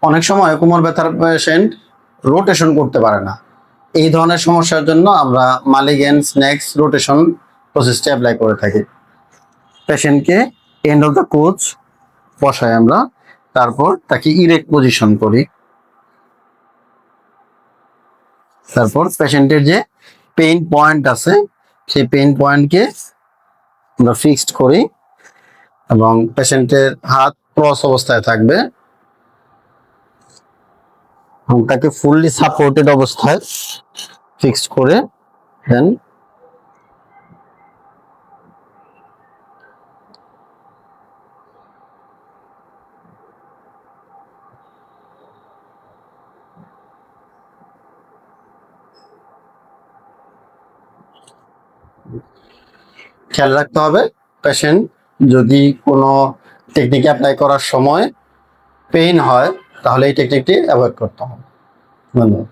অনেক সময় কোমর ব্যথার পেশেন্ট রোটেশন করতে পারে না। এই ধরনের সমস্যার জন্য আমরা মালিগেন্স নেক্সট রোটেশন প্রসেসটি অ্যাপ্লাই করে থাকি। পেশেন্টকে এন্ড অফ দ্য কোচ বসাই আমরা, তারপর তাকে ইরেক্ট পজিশন করি। তারপর পেশেন্টের যে পেইন পয়েন্ট আছে সেই পেইন পয়েন্টকে আমরা ফিক্সড করি এবং পেশেন্টের হাত ক্রস অবস্থায় থাকবে এবং তাকে ফুললি সাপোর্টেড অবস্থায় ফিক্সড করে দেন খেয়াল রাখতে হবে পেশেন্ট যদি কোনো টেকনিক অ্যাপ্লাই করার সময় পেইন হয় তাহলে এই টেকনিকটি অ্যাভয়েড করতে হবে। ধন্যবাদ।